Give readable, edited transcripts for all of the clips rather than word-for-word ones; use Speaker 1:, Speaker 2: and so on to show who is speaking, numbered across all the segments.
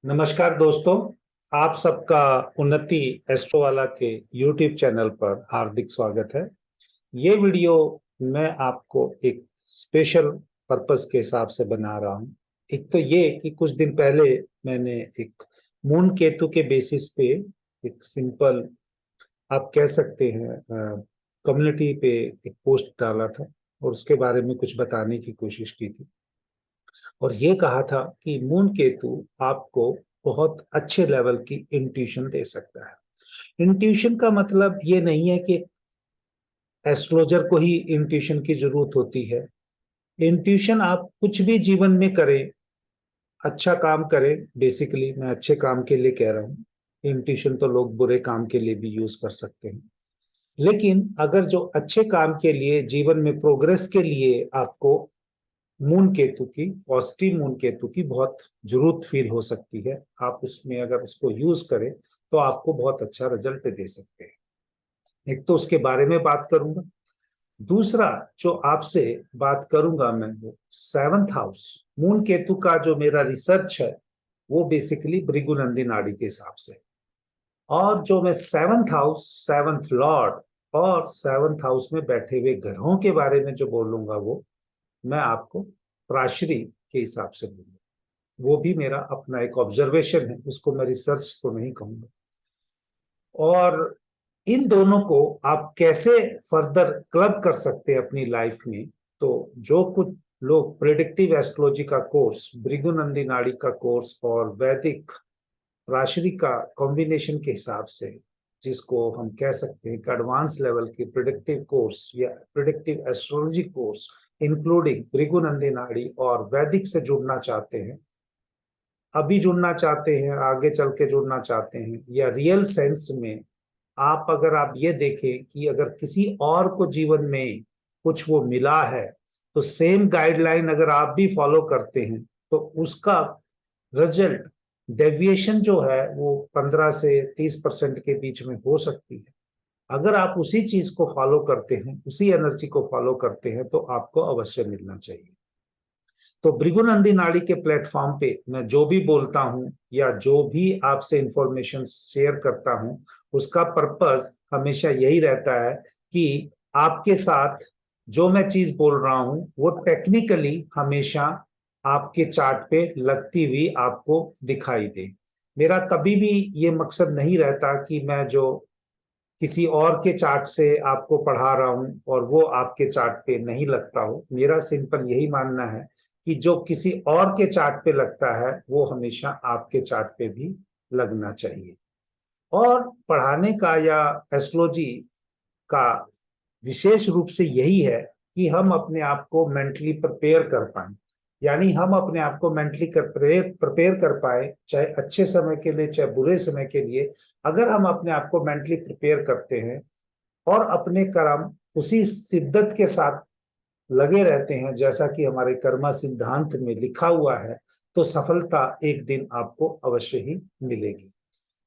Speaker 1: नमस्कार दोस्तों। आप सबका उन्नति एस्ट्रो वाला के यूट्यूब चैनल पर हार्दिक स्वागत है। ये वीडियो मैं आपको एक स्पेशल पर्पस के हिसाब से बना रहा हूँ। एक तो ये कि कुछ दिन पहले मैंने एक मून केतु के बेसिस पे एक सिंपल, आप कह सकते हैं, कम्युनिटी पे एक पोस्ट डाला था और उसके बारे में कुछ बताने की कोशिश की थी। और ये कहा था कि मून केतु आपको बहुत अच्छे लेवल की इंट्यूशन दे सकता है। इंट्यूशन का मतलब ये नहीं है कि एस्ट्रोलॉजर को ही इंट्यूशन की जरूरत होती है। इंट्यूशन आप कुछ भी जीवन में करें, अच्छा काम करें, बेसिकली मैं अच्छे काम के लिए कह रहा हूँ। इंट्यूशन तो लोग बुरे काम के लिए भी यूज कर सकते हैं, लेकिन अगर जो अच्छे काम के लिए, जीवन में प्रोग्रेस के लिए आपको मून केतु की, पॉजिटिव मून केतु की बहुत जरूरत फील हो सकती है, आप उसमें अगर उसको यूज करें तो आपको बहुत अच्छा रिजल्ट दे सकते हैं। एक तो उसके बारे में बात करूंगा। दूसरा जो आपसे बात करूंगा मैं, वो सेवंथ हाउस मून केतु का जो मेरा रिसर्च है वो बेसिकली भृगुनंदी नाड़ी के हिसाब से। और जो मैं सेवंथ हाउस, सेवंथ लॉर्ड और सेवंथ हाउस में बैठे हुए ग्रहों के बारे में जो बोलूंगा वो मैं आपको प्राशरी के हिसाब से बोलूंगा। वो भी मेरा अपना एक ऑब्जर्वेशन है, उसको मैं रिसर्च तो नहीं कहूंगा। और इन दोनों को आप कैसे फर्दर क्लब कर सकते हैं अपनी लाइफ में, तो जो कुछ लोग प्रिडिक्टिव एस्ट्रोलॉजी का कोर्स, भृगुनंदी नाड़ी का कोर्स और वैदिक राशि का कॉम्बिनेशन के हिसाब से, जिसको हम कह सकते हैं कि एडवांस लेवल की प्रिडिक्टिव कोर्स या प्रिडिक्टिव एस्ट्रोलॉजी कोर्स इंक्लूडिंग भृगुनंदी नाड़ी और वैदिक से जुड़ना चाहते हैं, अभी जुड़ना चाहते हैं, आगे चल के जुड़ना चाहते हैं, या रियल सेंस में आप अगर आप ये देखें कि अगर किसी और को जीवन में कुछ वो मिला है, तो सेम गाइडलाइन अगर आप भी फॉलो करते हैं तो उसका रिजल्ट, डेविएशन जो है वो 15 से 30% के बीच में हो सकती है। अगर आप उसी चीज को फॉलो करते हैं, उसी एनर्जी को फॉलो करते हैं, तो आपको अवश्य मिलना चाहिए। तो भृगुनंदी नाड़ी के प्लेटफॉर्म पे मैं जो भी बोलता हूँ या जो भी आपसे इंफॉर्मेशन शेयर करता हूँ, उसका पर्पस हमेशा यही रहता है कि आपके साथ जो मैं चीज बोल रहा हूँ वो टेक्निकली हमेशा आपके चार्ट पे लगती हुई आपको दिखाई दे। मेरा कभी भी ये मकसद नहीं रहता कि मैं जो किसी और के चार्ट से आपको पढ़ा रहा हूं और वो आपके चार्ट पे नहीं लगता हो। मेरा सिंपल यही मानना है कि जो किसी और के चार्ट पे लगता है वो हमेशा आपके चार्ट पे भी लगना चाहिए। और पढ़ाने का या एस्ट्रोलॉजी का विशेष रूप से यही है कि हम अपने आप को मेंटली प्रिपेयर कर पाए, यानी हम अपने आप को मेंटली प्रिपेयर कर पाए, चाहे अच्छे समय के लिए चाहे बुरे समय के लिए। अगर हम अपने आप को मेंटली प्रिपेयर करते हैं और अपने कर्म उसी शिद्दत के साथ लगे रहते हैं जैसा कि हमारे कर्मा सिद्धांत में लिखा हुआ है, तो सफलता एक दिन आपको अवश्य ही मिलेगी।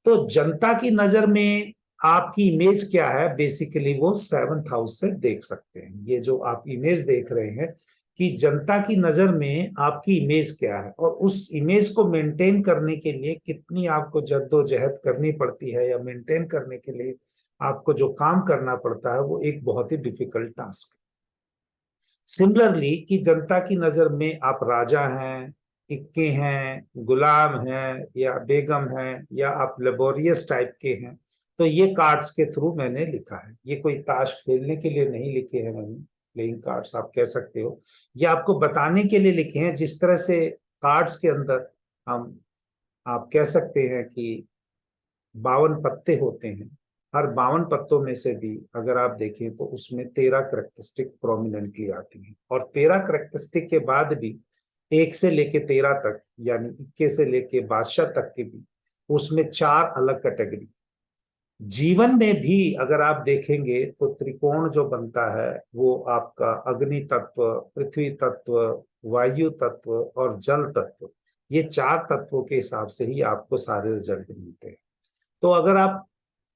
Speaker 1: तो जनता की नजर में आपकी इमेज क्या है, बेसिकली वो सेवंथ हाउस से देख सकते हैं। ये जो आप इमेज देख रहे हैं कि जनता की नजर में आपकी इमेज क्या है, और उस इमेज को मेंटेन करने के लिए कितनी आपको जद्दोजहद करनी पड़ती है, या मेंटेन करने के लिए आपको जो काम करना पड़ता है, वो एक बहुत ही डिफिकल्ट टास्क है। सिमिलरली कि जनता की नजर में आप राजा हैं, इक्के हैं, गुलाम हैं या बेगम हैं, या आप लेबोरियस टाइप के हैं, तो ये कार्ड्स के थ्रू मैंने लिखा है। ये कोई ताश खेलने के लिए नहीं लिखे हैं मैंने, प्लेइंग कार्ड्स आप कह सकते हो। ये आपको बताने के लिए लिखे हैं, जिस तरह से कार्ड्स के अंदर हम, आप कह सकते हैं कि 52 पत्ते होते हैं। हर 52 पत्तों में से भी अगर आप देखें तो उसमें 13 करेक्टरिस्टिक प्रोमिनेंटली आती हैं, और 13 करेक्टरिस्टिक के बाद भी 1 से लेके 13 तक, यानी 21 से लेके बादशाह तक के भी उसमें 4 अलग कैटेगरी। जीवन में भी अगर आप देखेंगे तो त्रिकोण जो बनता है वो आपका अग्नि तत्व, पृथ्वी तत्व, वायु तत्व और जल तत्व, ये 4 तत्वों के हिसाब से ही आपको सारे रिजल्ट मिलते हैं। तो अगर आप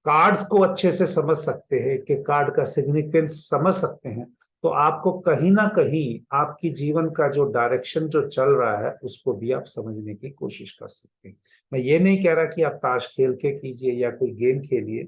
Speaker 1: कार्ड्स को अच्छे से समझ सकते हैं, कि कार्ड का सिग्निफिकेंस समझ सकते हैं, तो आपको कहीं ना कहीं आपकी जीवन का जो डायरेक्शन जो चल रहा है उसको भी आप समझने की कोशिश कर सकते हैं। मैं ये नहीं कह रहा कि आप ताश खेल के कीजिए या कोई गेम खेलिए,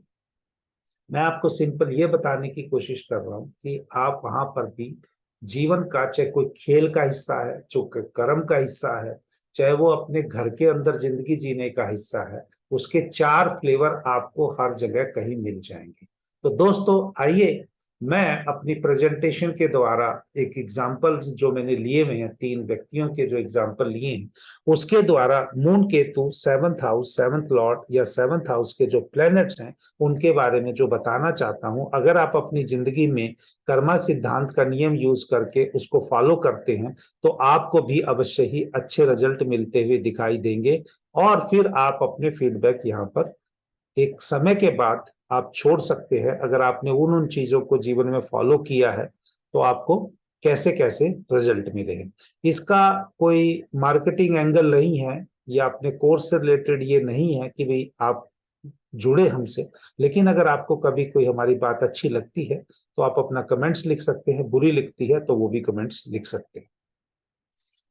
Speaker 1: मैं आपको सिंपल ये बताने की कोशिश कर रहा हूं कि आप वहां पर भी जीवन का, चाहे कोई खेल का हिस्सा है, जो कर्म का हिस्सा है, चाहे वो अपने घर के अंदर जिंदगी जीने का हिस्सा है, उसके चार फ्लेवर आपको हर जगह कहीं मिल जाएंगे। तो दोस्तों आइए, मैं अपनी प्रेजेंटेशन के द्वारा एक एग्जाम्पल जो मैंने लिए हुए हैं, 3 व्यक्तियों के जो एग्जाम्पल लिए हैं, उसके द्वारा moon Ketu, 7th house, 7th Lord या 7th हाउस के जो प्लैनेट्स हैं उनके बारे में जो बताना चाहता हूं। अगर आप अपनी जिंदगी में कर्मा सिद्धांत का नियम यूज करके उसको फॉलो करते हैं तो आपको भी अवश्य ही अच्छे रिजल्ट मिलते हुए दिखाई देंगे। और फिर आप अपने फीडबैक यहाँ पर एक समय के बाद आप छोड़ सकते हैं, अगर आपने उन उन चीजों को जीवन में फॉलो किया है तो आपको कैसे कैसे रिजल्ट मिले हैं। इसका कोई मार्केटिंग एंगल नहीं है या अपने कोर्स से रिलेटेड ये नहीं है कि भाई आप जुड़े हमसे, लेकिन अगर आपको कभी कोई हमारी बात अच्छी लगती है तो आप अपना कमेंट्स लिख सकते हैं, बुरी लिखती है तो वो भी कमेंट्स लिख सकते हैं।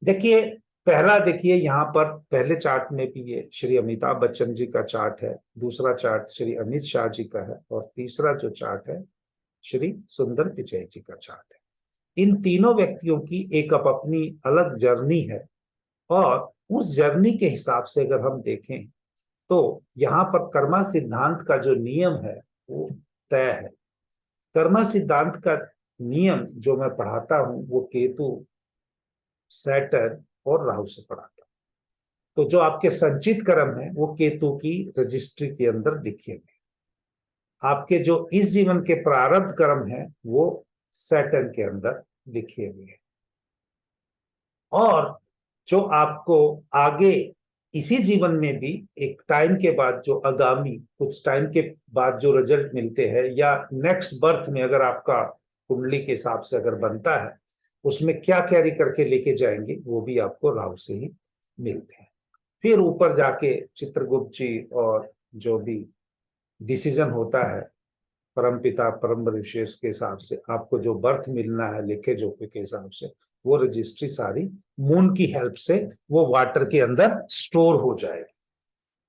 Speaker 1: देखिए, पहला देखिए यहाँ पर पहले चार्ट में भी ये श्री अमिताभ बच्चन जी का चार्ट है, दूसरा चार्ट श्री अमित शाह जी का है और तीसरा जो चार्ट है श्री सुंदर पिचई जी का चार्ट है। इन तीनों व्यक्तियों की एक अपनी अलग जर्नी है और उस जर्नी के हिसाब से अगर हम देखें तो यहाँ पर कर्मा सिद्धांत का जो नियम है वो तय है। कर्मा सिद्धांत का नियम जो मैं पढ़ाता हूं वो केतु, सैटर्न और राहु से पढ़ाता हूं। तो जो आपके संचित कर्म है वो केतु की रजिस्ट्री के अंदर लिखेंगे, आपके जो इस जीवन के प्रारब्ध कर्म है वो सैटर्न के अंदर लिखे हुए हैं, और जो आपको आगे इसी जीवन में भी एक टाइम के बाद जो आगामी कुछ टाइम के बाद जो रिजल्ट मिलते हैं या नेक्स्ट बर्थ में अगर आपका कुंडली के हिसाब से अगर बनता है उसमें क्या कैरी करके लेके जाएंगे वो भी आपको राहु से ही मिलते हैं। फिर ऊपर जाके चित्रगुप्त जी और जो भी डिसीजन होता है परम पिता परम विशेष के हिसाब से आपको जो बर्थ मिलना है लेखे जोखे के हिसाब से, वो रजिस्ट्री सारी मून की हेल्प से वो वाटर के अंदर स्टोर हो जाएगी।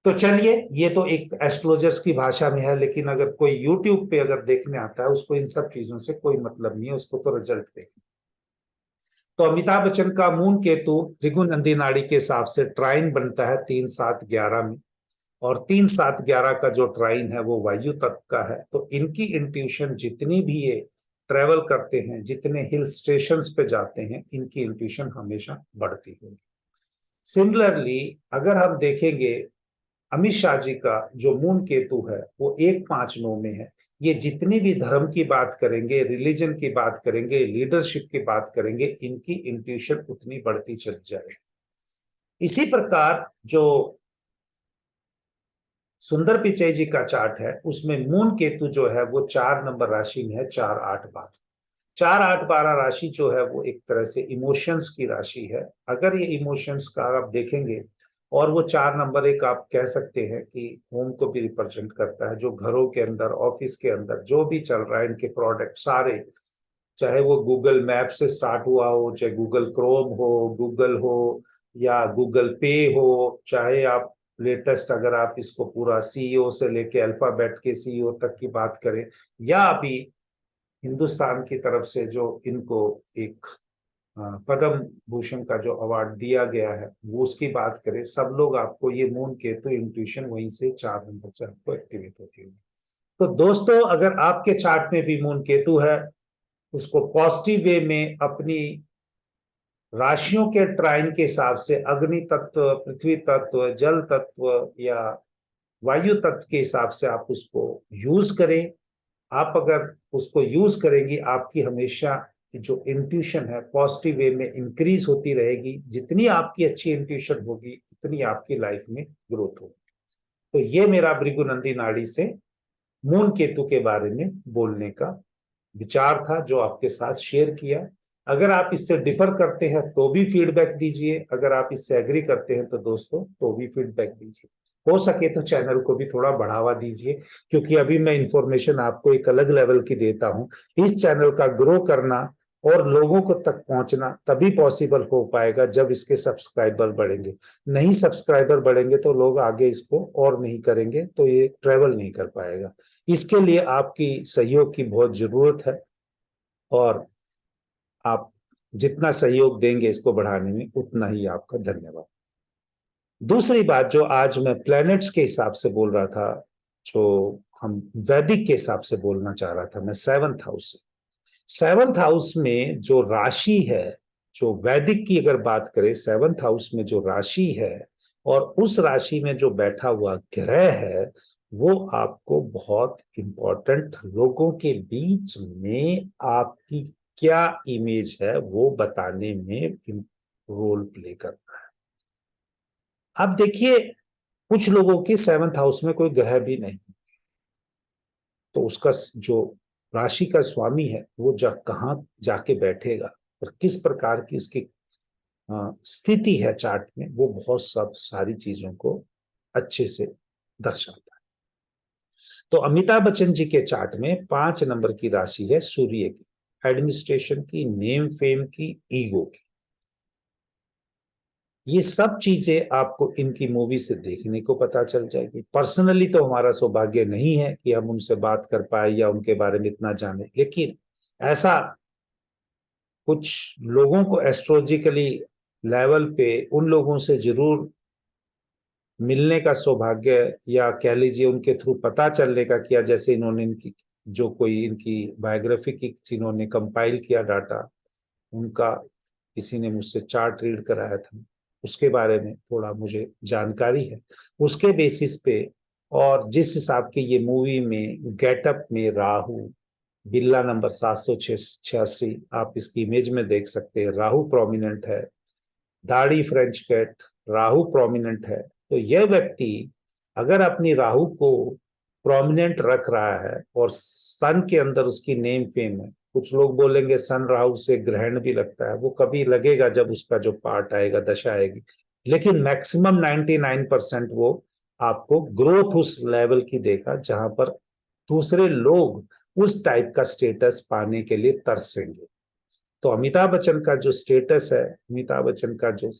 Speaker 1: तो चलिए, ये तो एक एस्ट्रोलॉजर्स की भाषा में है, लेकिन अगर कोई यूट्यूब पे अगर देखने आता है उसको इन सब चीजों से कोई मतलब नहीं है, उसको तो रिजल्ट देखना। तो अमिताभ बच्चन का मून केतु भृगु नंदी नाड़ी के हिसाब से ट्राइन बनता है 3-7-11 में, और 3-7-11 का जो ट्राइन है वो वायु तत्व का है। तो इनकी इंट्यूशन जितनी भी ये ट्रेवल करते हैं, जितने हिल स्टेशंस पे जाते हैं, इनकी इंट्यूशन हमेशा बढ़ती है। सिमिलरली अगर हम देखेंगे अमित शाह जी का जो मून केतु है वो 1-5-9 में है, ये जितनी भी धर्म की बात करेंगे, रिलीजन की बात करेंगे, लीडरशिप की बात करेंगे, इनकी इंट्यूशन उतनी बढ़ती चली जाएगी। इसी प्रकार जो सुंदर पिचई जी का चार्ट है उसमें मून केतु जो है वो 4 नंबर राशि में है, 4-8-12। 4-8-12 राशि जो है वो एक तरह से इमोशंस की राशि है। अगर ये इमोशंस का आप देखेंगे, और वो 4 नंबर एक आप कह सकते हैं कि होम को भी रिप्रेजेंट करता है, जो घरों के अंदर, ऑफिस के अंदर जो भी चल रहा है, इनके प्रोडक्ट सारे, चाहे वो गूगल मैप से स्टार्ट हुआ हो, चाहे गूगल क्रोम हो, गूगल हो या गूगल पे हो, चाहे आप लेटेस्ट अगर आप इसको पूरा सीईओ से लेके अल्फाबेट के सीईओ तक की बात करें, या अभी हिंदुस्तान की तरफ से जो इनको एक पद्म भूषण का जो अवार्ड दिया गया है वो उसकी बात करें, सब लोग आपको ये मून केतु इंट्यूशन वहीं से 4 नंबर से आपको एक्टिवेट होती है। तो दोस्तों, अगर आपके चार्ट में भी मून केतु है, उसको पॉजिटिव वे में अपनी राशियों के ट्राइन के हिसाब से अग्नि तत्व, पृथ्वी तत्व, जल तत्व या वायु तत्व के हिसाब से आप उसको यूज करें। आप अगर उसको यूज करेंगी, आपकी हमेशा जो इंट्यूशन है पॉजिटिव वे में इंक्रीज होती रहेगी। जितनी आपकी अच्छी इंट्यूशन होगी उतनी आपकी लाइफ में ग्रोथ होगी। तो ये मेरा भृगुनंदी नाड़ी से मून केतु के बारे में बोलने का विचार था जो आपके साथ शेयर किया। अगर आप इससे डिफर करते हैं तो भी फीडबैक दीजिए, अगर आप इससे एग्री करते हैं तो दोस्तों तो भी फीडबैक दीजिए। हो सके तो चैनल को भी थोड़ा बढ़ावा दीजिए, क्योंकि अभी मैं इंफॉर्मेशन आपको एक अलग लेवल की देता हूं। इस चैनल का ग्रो करना और लोगों को तक पहुंचना तभी पॉसिबल हो पाएगा जब इसके सब्सक्राइबर बढ़ेंगे। नहीं सब्सक्राइबर बढ़ेंगे तो लोग आगे इसको और नहीं करेंगे, तो ये ट्रेवल नहीं कर पाएगा। इसके लिए आपकी सहयोग की बहुत जरूरत है, और आप जितना सहयोग देंगे इसको बढ़ाने में उतना ही आपका धन्यवाद। दूसरी बात जो आज मैं प्लैनेट्स के हिसाब से बोल रहा था, जो हम वैदिक के हिसाब से बोलना चाह रहा था मैं, सेवंथ हाउस से। सेवंथ हाउस में जो राशि है, जो वैदिक की अगर बात करें, सेवंथ हाउस में जो राशि है और उस राशि में जो बैठा हुआ ग्रह है, वो आपको बहुत इंपॉर्टेंट, लोगों के बीच में आपकी क्या इमेज है वो बताने में रोल प्ले करता है। अब देखिए, कुछ लोगों के सेवंथ हाउस में कोई ग्रह भी नहीं, तो उसका जो राशि का स्वामी है वो कहाँ जाके बैठेगा और किस प्रकार की उसकी स्थिति है चार्ट में, वो बहुत सब सारी चीजों को अच्छे से दर्शाता है। तो अमिताभ बच्चन जी के चार्ट में 5 नंबर की राशि है सूर्य की, एडमिनिस्ट्रेशन की, नेम फेम की, ईगो की। ये सब चीजें आपको इनकी मूवी से देखने को पता चल जाएगी। पर्सनली तो हमारा सौभाग्य नहीं है कि हम उनसे बात कर पाए या उनके बारे में इतना जाने, लेकिन ऐसा कुछ लोगों को एस्ट्रोलॉजिकली लेवल पे उन लोगों से जरूर मिलने का सौभाग्य, या कह लीजिए उनके थ्रू पता चलने का किया, जैसे इन्होंने इनकी जो कोई इनकी बायोग्राफी की जिन्होंने कंपाइल किया डाटा, उनका किसी ने मुझसे चार्ट रीड कराया था, उसके बारे में थोड़ा मुझे जानकारी है। उसके बेसिस पे और जिस हिसाब की ये मूवी में गेटअप में राहु, बिल्ला नंबर 786, आप इसकी इमेज में देख सकते हैं, राहु प्रोमिनेंट है, दाढ़ी फ्रेंच कैट, राहु प्रोमिनेंट है। तो यह व्यक्ति अगर अपनी राहु को प्रोमिनेंट रख रहा है और सन के अंदर उसकी नेम फेम है, कुछ लोग बोलेंगे सन राहु से ग्रहण भी लगता है, वो कभी लगेगा जब उसका जो पार्ट आएगा, दशा आएगी, लेकिन मैक्सिमम 99% वो आपको ग्रोथ उस लेवल की देगा जहां पर दूसरे लोग उस टाइप का स्टेटस पाने के लिए तरसेंगे। तो अमिताभ बच्चन का जो स्टेटस है, अमिताभ बच्चन का जो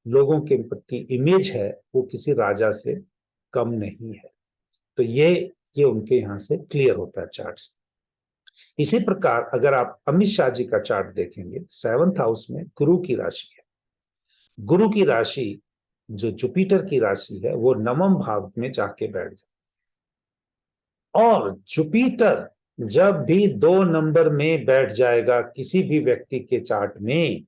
Speaker 1: लोगों के प्रति इमेज है, वो किसी राजा से कम नहीं है। तो ये उनके यहाँ से क्लियर होता है चार्ट से। इसी प्रकार अगर आप अमित शाह जी का चार्ट देखेंगे, सेवंथ हाउस में गुरु की राशि है। गुरु की राशि जो जुपिटर की राशि है, वो नवम भाव में जाके बैठ जाए, और जुपिटर जब भी 2 नंबर में बैठ जाएगा किसी भी व्यक्ति के चार्ट में,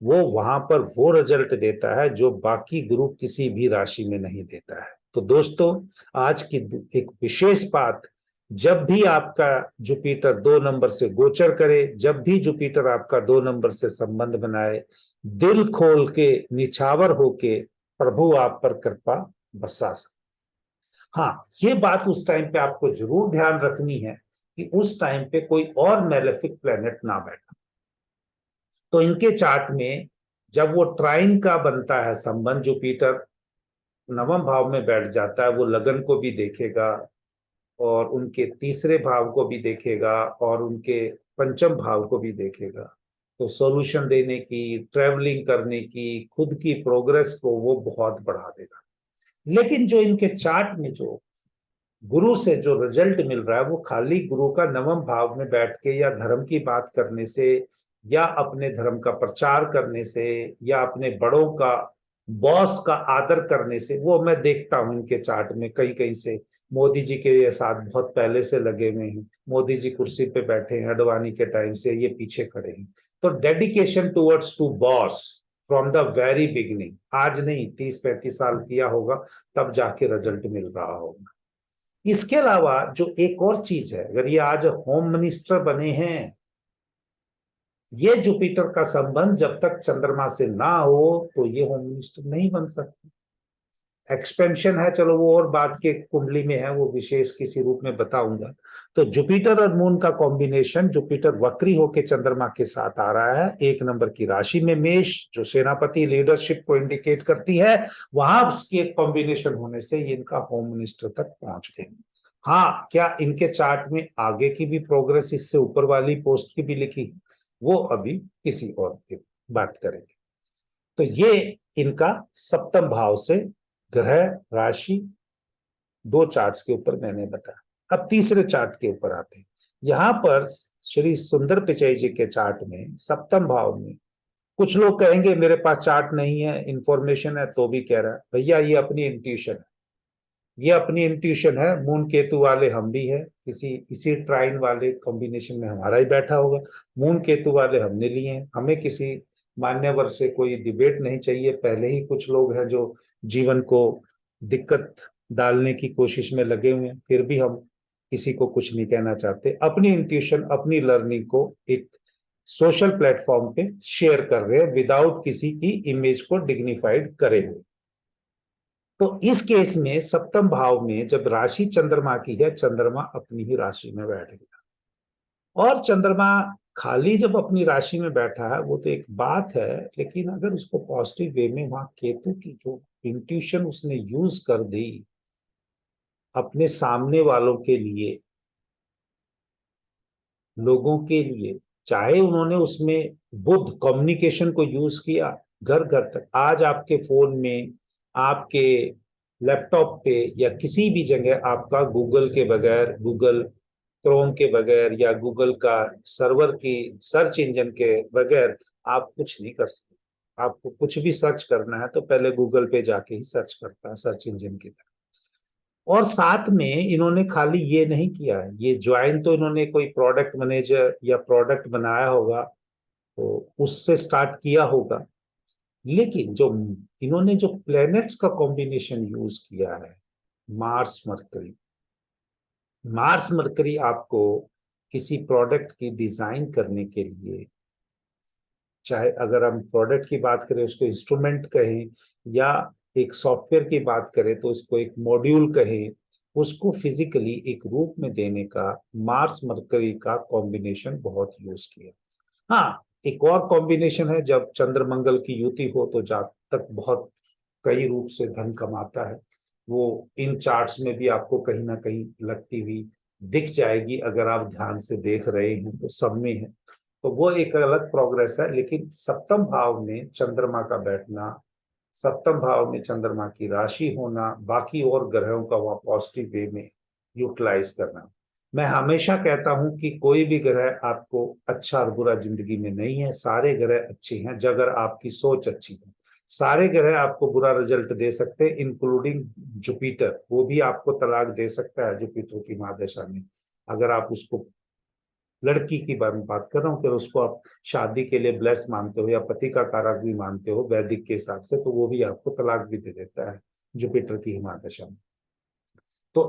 Speaker 1: वो वहां पर वो रिजल्ट देता है जो बाकी ग्रुप किसी भी राशि में नहीं देता है। तो दोस्तों, आज की एक विशेष बात, जब भी आपका जुपिटर 2 नंबर से गोचर करे, जब भी जुपिटर आपका 2 नंबर से संबंध बनाए, दिल खोल के निछावर होके प्रभु आप पर कृपा बरसा सकते। हाँ, ये बात उस टाइम पे आपको जरूर ध्यान रखनी है कि उस टाइम पे कोई और मेलेफिक प्लेनेट ना बैठा। तो इनके चार्ट में जब वो ट्राइन का बनता है संबंध, जुपिटर नवम भाव में बैठ जाता है, वो लगन को भी देखेगा और उनके तीसरे भाव को भी देखेगा और उनके पंचम भाव को भी देखेगा। तो सॉल्यूशन देने की, ट्रेवलिंग करने की, खुद की प्रोग्रेस को वो बहुत बढ़ा देगा। लेकिन जो इनके चार्ट में जो गुरु से जो रिजल्ट मिल रहा है, वो खाली गुरु का नवम भाव में बैठ के या धर्म की बात करने से, या अपने धर्म का प्रचार करने से, या अपने बड़ों का, बॉस का आदर करने से, वो मैं देखता हूं इनके चार्ट में कहीं कहीं से मोदी जी के साथ बहुत पहले से लगे हुए हैं, मोदी जी कुर्सी पे बैठे हैं अडवाणी के टाइम से, ये पीछे खड़े हैं। तो dedication towards to boss from the very beginning, आज नहीं 30-35 साल किया होगा, तब जाके रिजल्ट मिल रहा होगा। इसके अलावा जो एक और चीज है, अगर ये आज होम मिनिस्टर बने हैं, ये जुपिटर का संबंध जब तक चंद्रमा से ना हो तो ये होम मिनिस्टर नहीं बन सकते। एक्सपेंशन है, चलो वो और बात के कुंडली में है, वो विशेष किसी रूप में बताऊंगा। तो जुपिटर और मून का कॉम्बिनेशन, जुपिटर वक्री होके चंद्रमा के साथ आ रहा है 1 नंबर की राशि में, मेष, जो सेनापति लीडरशिप को इंडिकेट करती है, वहां उसकी एक कॉम्बिनेशन होने से ये इनका होम मिनिस्टर तक पहुंच गए। हाँ, क्या इनके चार्ट में आगे की भी प्रोग्रेस इससे ऊपर वाली पोस्ट की भी लिखी? वो अभी किसी और की बात करेंगे। तो ये इनका सप्तम भाव से ग्रह राशि, दो चार्ट्स के ऊपर मैंने बताया। अब तीसरे चार्ट के ऊपर आते हैं। यहां पर श्री सुंदर पिचई जी के चार्ट में सप्तम भाव में, कुछ लोग कहेंगे मेरे पास चार्ट नहीं है, इंफॉर्मेशन है, तो भी कह रहा है भैया ये अपनी इंट्यूशन है, ये अपनी इंट्यूशन है। मून केतु वाले हम भी है, किसी इसी ट्राइन वाले कॉम्बिनेशन में हमारा ही बैठा होगा। मून केतु वाले हमने लिए हैं, हमें किसी मान्यवर से कोई डिबेट नहीं चाहिए। पहले ही कुछ लोग हैं जो जीवन को दिक्कत डालने की कोशिश में लगे हुए हैं, फिर भी हम किसी को कुछ नहीं कहना चाहते। अपनी इंट्यूशन, अपनी लर्निंग को एक सोशल प्लेटफॉर्म पे शेयर कर रहे हैं विदाउट किसी की इमेज को डिग्निफाइड करे हुए। तो इस केस में सप्तम भाव में जब राशि चंद्रमा की है, चंद्रमा अपनी ही राशि में बैठ गया। और चंद्रमा खाली जब अपनी राशि में बैठा है वो तो एक बात है, लेकिन अगर उसको पॉजिटिव वे में वहां केतु की जो इंट्यूशन उसने यूज कर दी अपने सामने वालों के लिए, लोगों के लिए, चाहे उन्होंने उसमें बुद्ध कम्युनिकेशन को यूज किया घर घर तक। आज आपके फोन में, आपके लैपटॉप पे या किसी भी जगह आपका गूगल के बगैर, गूगल क्रोम के बगैर या गूगल का सर्वर की सर्च इंजन के बगैर आप कुछ नहीं कर सकते। आपको कुछ भी सर्च करना है तो पहले गूगल पे जाके ही सर्च करता है, सर्च इंजन की तरह। और साथ में इन्होंने खाली ये नहीं किया है, ये ज्वाइन तो इन्होंने कोई प्रोडक्ट मैनेजर या प्रोडक्ट बनाया होगा तो उससे स्टार्ट किया होगा, लेकिन जो इन्होंने जो प्लैनेट्स का कॉम्बिनेशन यूज किया है, मार्स मरकरी, मार्स मरकरी आपको किसी प्रोडक्ट की डिजाइन करने के लिए, चाहे अगर हम प्रोडक्ट की बात करें उसको इंस्ट्रूमेंट कहें, या एक सॉफ्टवेयर की बात करें तो उसको एक मॉड्यूल कहें, उसको फिजिकली एक रूप में देने का मार्स मरकरी का कॉम्बिनेशन बहुत यूज किया। हाँ, एक और कॉम्बिनेशन है, जब चंद्र मंगल की युति हो तो जातक बहुत कई रूप से धन कमाता है। वो इन चार्ट्स में भी आपको कहीं ना कहीं लगती हुई दिख जाएगी, अगर आप ध्यान से देख रहे हैं तो सब में है। तो वो एक अलग प्रोग्रेस है। लेकिन सप्तम भाव में चंद्रमा का बैठना, सप्तम भाव में चंद्रमा की राशि होना, बाकी और ग्रहों का वह पॉजिटिव वे में यूटिलाइज करना। मैं हमेशा कहता हूं कि कोई भी ग्रह आपको अच्छा और बुरा जिंदगी में नहीं है, सारे ग्रह अच्छे हैं अगर आपकी सोच अच्छी है। सारे ग्रह आपको बुरा रिजल्ट दे सकते हैं, इंक्लूडिंग जुपिटर, वो भी आपको तलाक दे सकता है जुपिटर की महादशा में। अगर आप उसको, लड़की की बात कर रहा हूँ कि उसको आप शादी के लिए ब्लेस मानते हो या पति का कारक भी मानते हो वैदिक के हिसाब से, तो वो भी आपको तलाक भी दे देता है जुपिटर की महादशा में। तो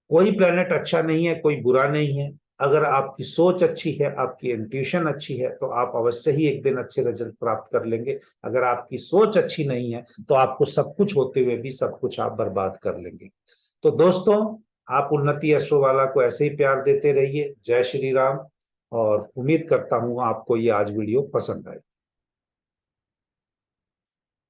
Speaker 1: कोई प्लेनेट अच्छा नहीं है, कोई बुरा नहीं है। अगर आपकी सोच अच्छी है, आपकी इंट्यूशन अच्छी है, तो आप अवश्य ही एक दिन अच्छे रिजल्ट प्राप्त कर लेंगे। अगर आपकी सोच अच्छी नहीं है तो आपको सब कुछ होते हुए भी सब कुछ आप बर्बाद कर लेंगे। तो दोस्तों, आप उन्नति एस्ट्रोवाला को ऐसे ही प्यार देते रहिए। जय श्री राम। और उम्मीद करता हूं आपको ये आज वीडियो पसंद आए।